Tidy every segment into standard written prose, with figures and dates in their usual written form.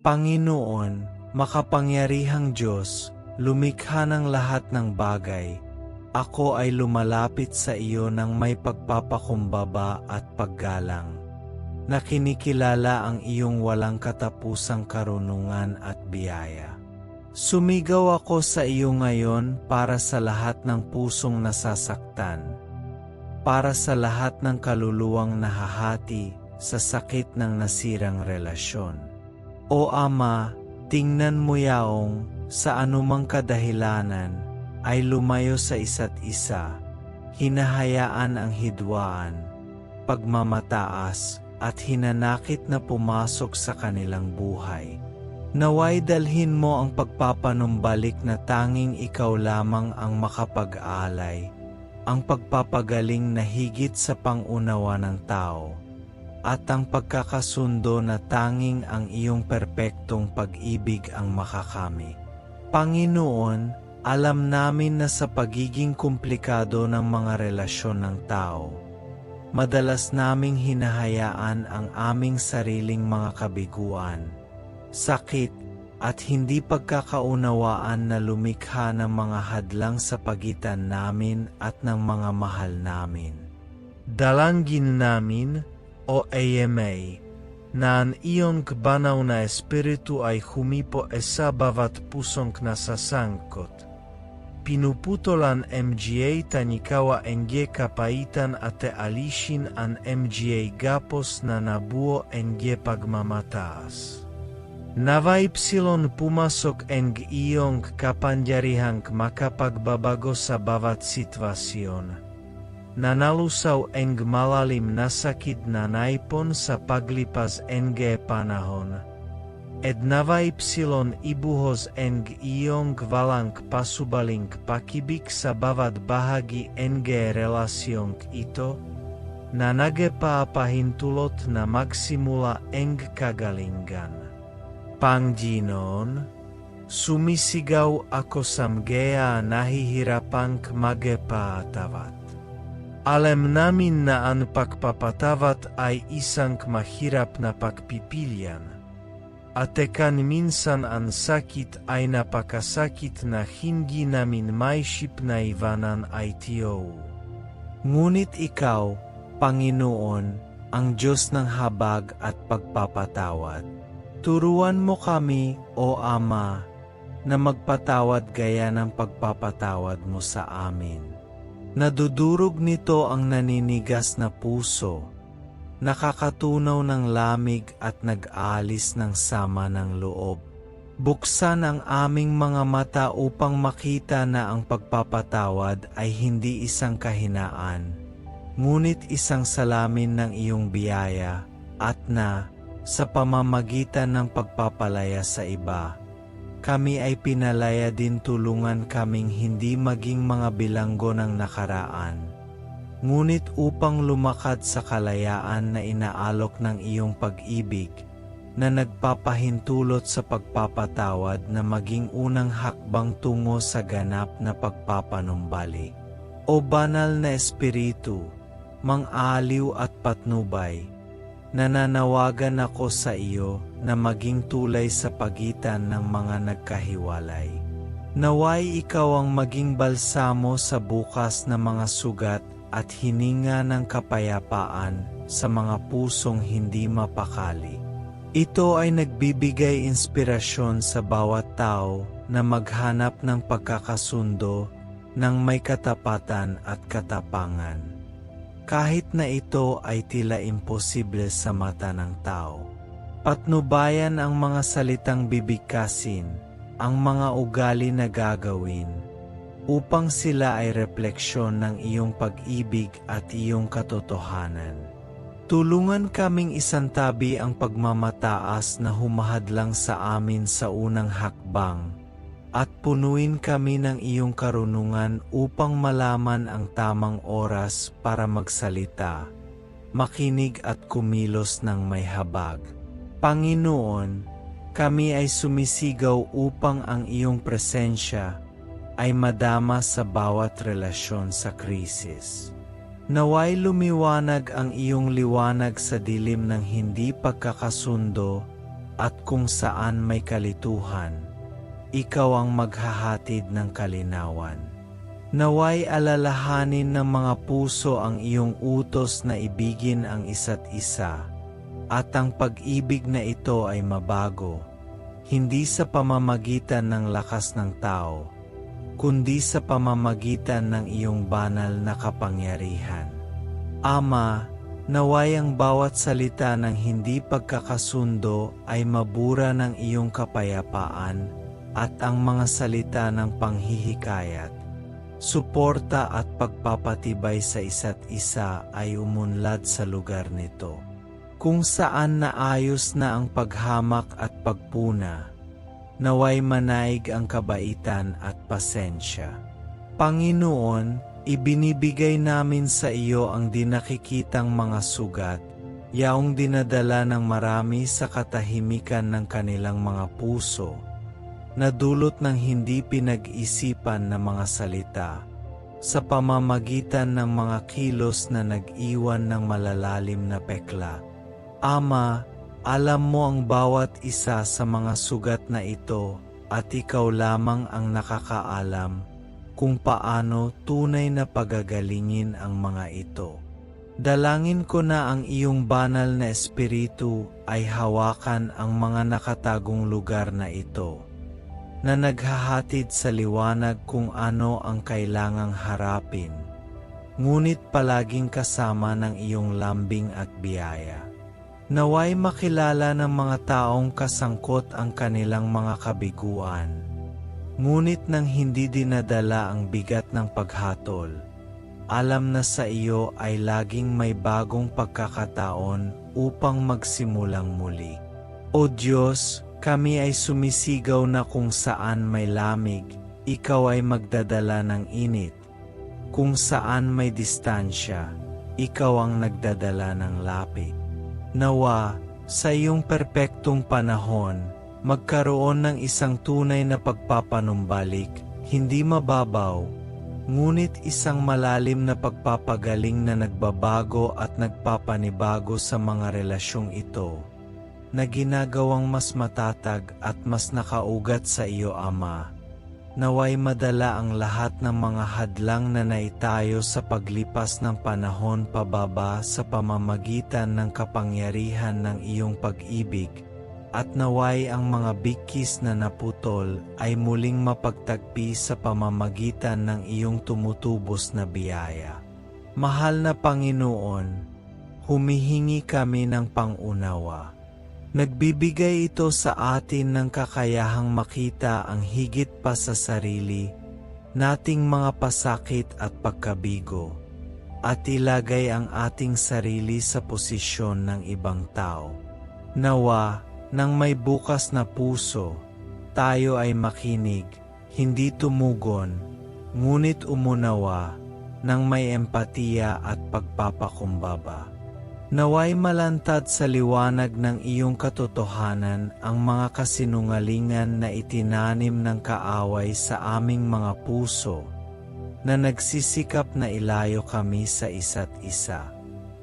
Panginoon, makapangyarihang Diyos, lumikha ng lahat ng bagay, ako ay lumalapit sa iyo ng may pagpapakumbaba at paggalang, na kinikilala ang iyong walang katapusang karunungan at biyaya. Sumigaw ako sa iyo ngayon para sa lahat ng pusong nasasaktan, para sa lahat ng kaluluwang nahahati sa sakit ng nasirang relasyon. O Ama, tingnan mo yaong sa anumang kadahilanan ay lumayo sa isa't isa, hinahayaan ang hidwaan, pagmamataas at hinanakit na pumasok sa kanilang buhay. Naway dalhin mo ang pagpapanumbalik na tanging ikaw lamang ang makapag-alay, ang pagpapagaling na higit sa pangunawa ng tao, at ang pagkakasundo na tanging ang iyong perpektong pag-ibig ang makakamit. Panginoon, alam namin na sa pagiging komplikado ng mga relasyon ng tao, madalas naming hinahayaan ang aming sariling mga kabiguan, sakit, at hindi pagkakaunawaan na lumikha ng mga hadlang sa pagitan namin at ng mga mahal namin. Dalangin namin, O AMA, na ang iyong banaw na espiritu ay humipo sa bawat pusong nasasangkot. Pinuputolan MGA tanikawa NG kapaitan ate alishin an MGA gapos na nabuo NG pagmamataas. Naway psilon pumasok ng iyong kapangyarihang makapagbabago sa bawat sitwasyon. Nanalusaw ng malalim na sakit na naipon sa paglipas ng panahon. Naway psilon ibuhos ng iyong walang pasubaling pakibig sa bawat bahagi ng relasyong ito, na nagpapahintulot na magsimula ng kagalingan. Panginoon, sumisigaw ako samgea nahihirapang magpatawad. Alam namin na ang pagpapatawad ay isang mahirap na pagpipilian, at kan minsan ang sakit ay napakasakit na hindi namin maisip na iwanan ay tiyo. Ngunit ikaw, Panginoon, ang Diyos ng habag at pagpapatawad. Turuan mo kami, O Ama, na magpatawad gaya ng pagpapatawad mo sa amin. Nadudurog nito ang naninigas na puso, nakakatunaw ng lamig at nag-aalis ng sama ng loob. Buksan ang aming mga mata upang makita na ang pagpapatawad ay hindi isang kahinaan, ngunit isang salamin ng iyong biyaya, at na, sa pamamagitan ng pagpapalaya sa iba, kami ay pinalaya din tulungan kaming hindi maging mga bilanggo ng nakaraan, ngunit upang lumakad sa kalayaan na inaalok ng iyong pag-ibig, na nagpapahintulot sa pagpapatawad na maging unang hakbang tungo sa ganap na pagpapanumbalik. O Banal na Espiritu, mang-aliw at patnubay, nananawagan ako sa iyo na maging tulay sa pagitan ng mga nagkahiwalay. Naway ikaw ang maging balsamo sa bukas na mga sugat at hininga ng kapayapaan sa mga pusong hindi mapakali. Ito ay nagbibigay inspirasyon sa bawat tao na maghanap ng pagkakasundo ng may katapatan at katapangan, kahit na ito ay tila imposible sa mata ng tao. Patnubayan ang mga salitang bibigkasin, ang mga ugali na gagawin, upang sila ay refleksyon ng iyong pag-ibig at iyong katotohanan. Tulungan kaming isantabi ang pagmamataas na humahadlang sa amin sa unang hakbang, at punuin kami ng iyong karunungan upang malaman ang tamang oras para magsalita, makinig at kumilos ng may habag. Panginoon, kami ay sumisigaw upang ang iyong presensya ay madama sa bawat relasyon sa krisis. Naway lumiwanag ang iyong liwanag sa dilim ng hindi pagkakasundo at kung saan may kalituhan, ikaw ang maghahatid ng kalinawan. Naway alalahanin ng mga puso ang iyong utos na ibigin ang isa't isa, at ang pag-ibig na ito ay mabago, hindi sa pamamagitan ng lakas ng tao, kundi sa pamamagitan ng iyong banal na kapangyarihan. Ama, naway ang bawat salita ng hindi pagkakasundo ay mabura ng iyong kapayapaan at ang mga salita ng panghihikayat, suporta at pagpapatibay sa isa't isa ay umunlad sa lugar nito, kung saan naayos na ang paghamak at pagpuna. Naway manaig ang kabaitan at pasensya. Panginoon, ibinibigay namin sa iyo ang dinakikitang mga sugat, yaong dinadala ng marami sa katahimikan ng kanilang mga puso, na dulot ng hindi pinag-isipan na mga salita, sa pamamagitan ng mga kilos na nag-iwan ng malalalim na pekla. Ama, alam mo ang bawat isa sa mga sugat na ito at ikaw lamang ang nakakaalam kung paano tunay na pagagalingin ang mga ito. Dalangin ko na ang iyong banal na espiritu ay hawakan ang mga nakatagong lugar na ito, na naghahatid sa liwanag kung ano ang kailangang harapin, ngunit palaging kasama ng iyong lambing at biyaya. Naway makilala ng mga taong kasangkot ang kanilang mga kabiguan, ngunit nang hindi dinadala ang bigat ng paghatol, alam na sa iyo ay laging may bagong pagkakataon upang magsimulang muli. O Diyos, kami ay sumisigaw na kung saan may lamig, ikaw ay magdadala ng init. Kung saan may distansya, ikaw ang nagdadala ng lapit. Nawa, sa iyong perpektong panahon, magkaroon ng isang tunay na pagpapanumbalik, hindi mababaw, ngunit isang malalim na pagpapagaling na nagbabago at nagpapanibago sa mga relasyong ito, na ginagawang mas matatag at mas nakaugat sa iyo, Ama. Naway madala ang lahat ng mga hadlang na naitayo sa paglipas ng panahon pababa sa pamamagitan ng kapangyarihan ng iyong pag-ibig, at naway ang mga bikis na naputol ay muling mapagtagpi sa pamamagitan ng iyong tumutubos na biyaya. Mahal na Panginoon, humihingi kami ng pangunawa. Nagbibigay ito sa atin ng kakayahang makita ang higit pa sa sarili nating mga pasakit at pagkabigo, at ilagay ang ating sarili sa posisyon ng ibang tao. Nawa, nang may bukas na puso, tayo ay makinig, hindi tumugon, ngunit umunawa, nang may empatiya at pagpapakumbaba. Naway malantad sa liwanag ng iyong katotohanan ang mga kasinungalingan na itinanim ng kaaway sa aming mga puso, na nagsisikap na ilayo kami sa isa't isa.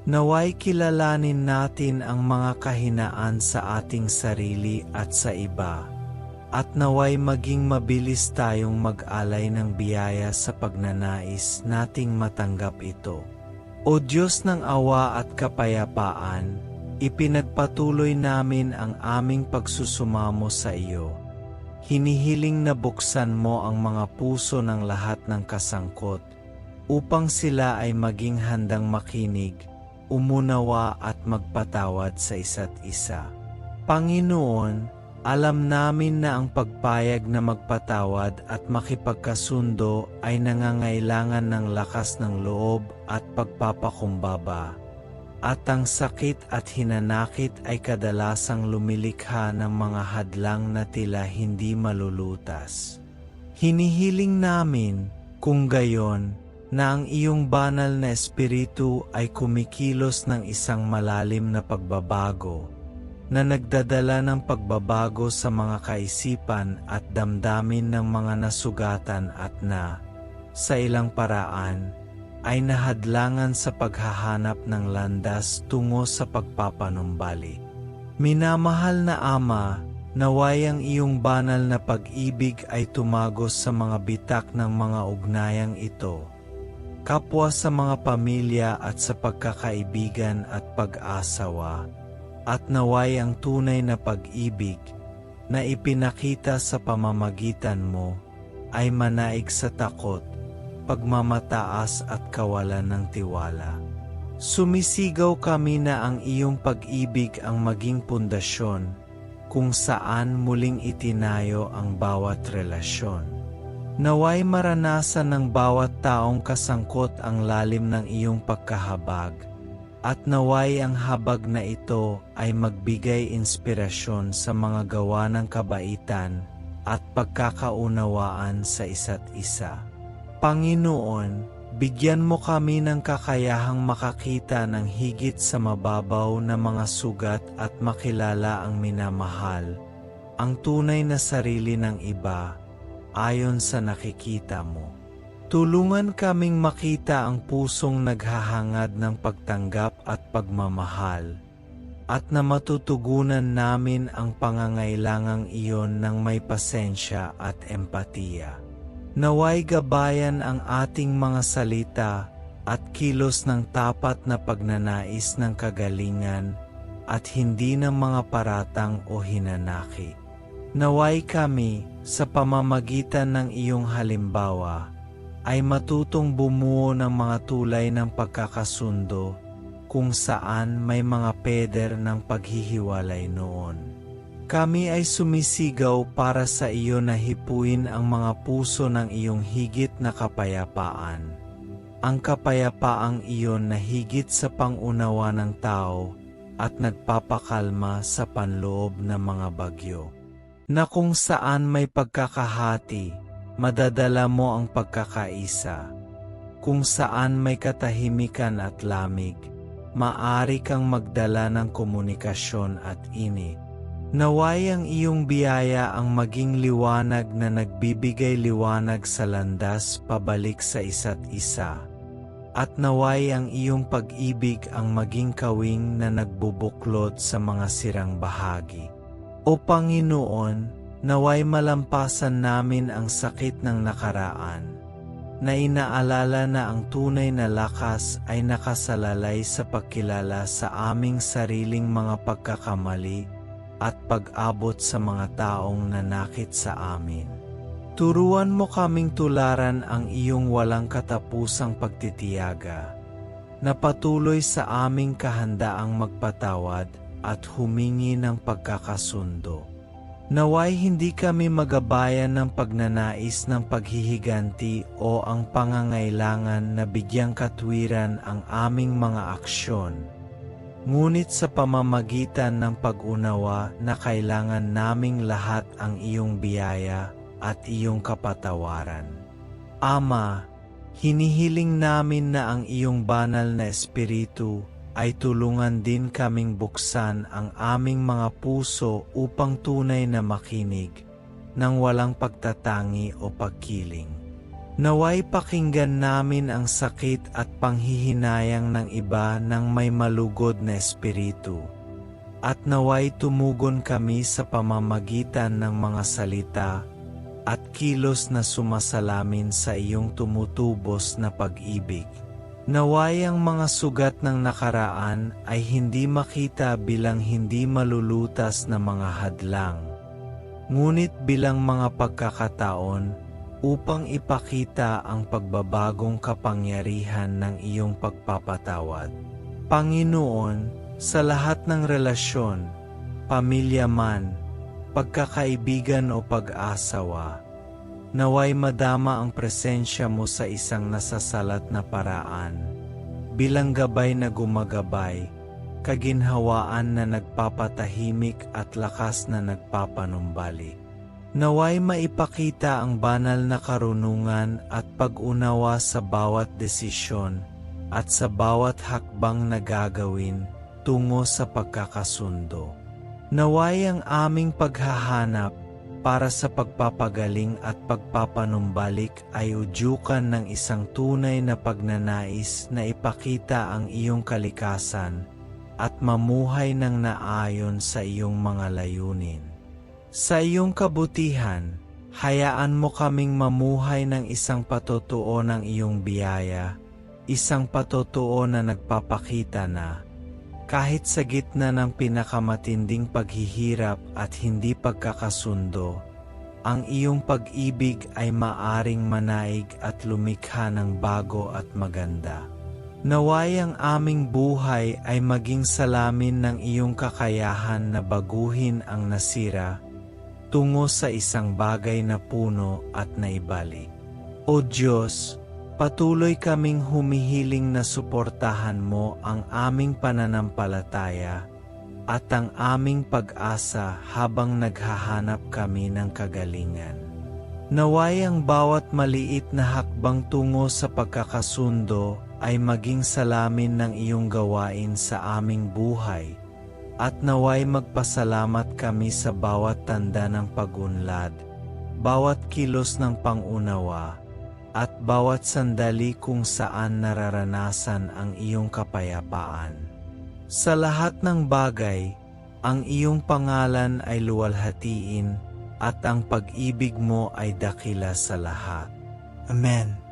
Naway kilalanin natin ang mga kahinaan sa ating sarili at sa iba, at naway maging mabilis tayong mag-alay ng biyaya sa pagnanais nating matanggap ito. O Diyos ng awa at kapayapaan, ipinagpatuloy namin ang aming pagsusumamo sa iyo. Hinihiling na buksan mo ang mga puso ng lahat ng kasangkot, upang sila ay maging handang makinig, umunawa at magpatawad sa isa't isa. Panginoon, alam namin na ang pagpayag na magpatawad at makipagkasundo ay nangangailangan ng lakas ng loob at pagpapakumbaba, at ang sakit at hinanakit ay kadalasang lumilikha ng mga hadlang na tila hindi malulutas. Hinihiling namin, kung gayon, na ang iyong banal na espiritu ay kumikilos ng isang malalim na pagbabago, na nagdadala ng pagbabago sa mga kaisipan at damdamin ng mga nasugatan at na, sa ilang paraan, ay nahadlangan sa paghahanap ng landas tungo sa pagpapanumbalik. Minamahal na Ama, naway ang iyong banal na pag-ibig ay tumagos sa mga bitak ng mga ugnayang ito, kapwa sa mga pamilya at sa pagkakaibigan at pag-asawa, at naway ang tunay na pag-ibig na ipinakita sa pamamagitan mo ay manaig sa takot, pagmamataas at kawalan ng tiwala. Sumisigaw kami na ang iyong pag-ibig ang maging pundasyon kung saan muling itinayo ang bawat relasyon. Naway maranasan ng bawat taong kasangkot ang lalim ng iyong pagkahabag, at naway ang habag na ito ay magbigay inspirasyon sa mga gawa ng kabaitan at pagkakaunawaan sa isa't isa. Panginoon, bigyan mo kami ng kakayahang makakita ng higit sa mababaw na mga sugat at makilala ang minamahal, ang tunay na sarili ng iba, ayon sa nakikita mo. Tulungan kaming makita ang pusong naghahangad ng pagtanggap at pagmamahal, at na matutugunan namin ang pangangailangang iyon ng may pasensya at empatiya. Naway gabayan ang ating mga salita at kilos ng tapat na pagnanais ng kagalingan at hindi ng mga paratang o hinanakit. Naway kami, sa pamamagitan ng iyong halimbawa, ay matutong bumuo ng mga tulay ng pagkakasundo kung saan may mga peder ng paghihiwalay noon. Kami ay sumisigaw para sa iyo na hipuin ang mga puso ng iyong higit na kapayapaan. Ang kapayapaang iyon na higit sa pangunawa ng tao at nagpapakalma sa panloob ng mga bagyo. Na kung saan may pagkakahati, madadala mo ang pagkakaisa. Kung saan may katahimikan at lamig, maaari kang magdala ng komunikasyon at init. Naway ang iyong biyaya ang maging liwanag na nagbibigay liwanag sa landas pabalik sa isa't isa. At naway ang iyong pag-ibig ang maging kawing na nagbubuklod sa mga sirang bahagi. O Panginoon, naway malampasan namin ang sakit ng nakaraan, na inaalala na ang tunay na lakas ay nakasalalay sa pagkilala sa aming sariling mga pagkakamali at pag-abot sa mga taong nanakit sa amin. Turuan mo kaming tularan ang iyong walang katapusang pagtitiyaga, na patuloy sa aming kahandaang magpatawad at humingi ng pagkakasundo. Naway hindi kami magabayan ng pagnanais ng paghihiganti o ang pangangailangan na bigyang katwiran ang aming mga aksyon, ngunit sa pamamagitan ng pag-unawa na kailangan naming lahat ang iyong biyaya at iyong kapatawaran. Ama, hinihiling namin na ang iyong banal na espiritu ay tulungan din kaming buksan ang aming mga puso upang tunay na makinig ng walang pagtatangi o pagkiling. Naway pakinggan namin ang sakit at panghihinayang ng iba ng may malugod na espiritu, at naway tumugon kami sa pamamagitan ng mga salita at kilos na sumasalamin sa iyong tumutubos na pag-ibig. Naway ang mga sugat ng nakaraan ay hindi makita bilang hindi malulutas na mga hadlang, ngunit bilang mga pagkakataon upang ipakita ang pagbabagong kapangyarihan ng iyong pagpapatawad. Panginoon, sa lahat ng relasyon, pamilya man, pagkakaibigan o pag-asawa, naway madama ang presensya mo sa isang nasasalat na paraan, bilang gabay na gumagabay, kaginhawaan na nagpapatahimik at lakas na nagpapanumbalik. Naway maipakita ang banal na karunungan at pag-unawa sa bawat desisyon at sa bawat hakbang na gagawin tungo sa pagkakasundo. Naway ang aming paghahanap para sa pagpapagaling at pagpapanumbalik ay udyukan ng isang tunay na pagnanais na ipakita ang iyong kalikasan at mamuhay ng naayon sa iyong mga layunin. Sa iyong kabutihan, hayaan mo kaming mamuhay ng isang patotoo ng iyong biyaya, isang patotoo na nagpapakita na, kahit sa gitna ng pinakamatinding paghihirap at hindi pagkakasundo, ang iyong pag-ibig ay maaring manaig at lumikha ng bago at maganda. Naway ang aming buhay ay maging salamin ng iyong kakayahan na baguhin ang nasira tungo sa isang bagay na puno at naibalik. O Diyos, patuloy kaming humihiling na suportahan mo ang aming pananampalataya at ang aming pag-asa habang naghahanap kami ng kagalingan. Naway ang bawat maliit na hakbang tungo sa pagkakasundo ay maging salamin ng iyong gawain sa aming buhay, at naway magpasalamat kami sa bawat tanda ng pag-unlad, bawat kilos ng pangunawa, at bawat sandali kung saan nararanasan ang iyong kapayapaan. Sa lahat ng bagay, ang iyong pangalan ay luwalhatiin at ang pag-ibig mo ay dakila sa lahat. Amen.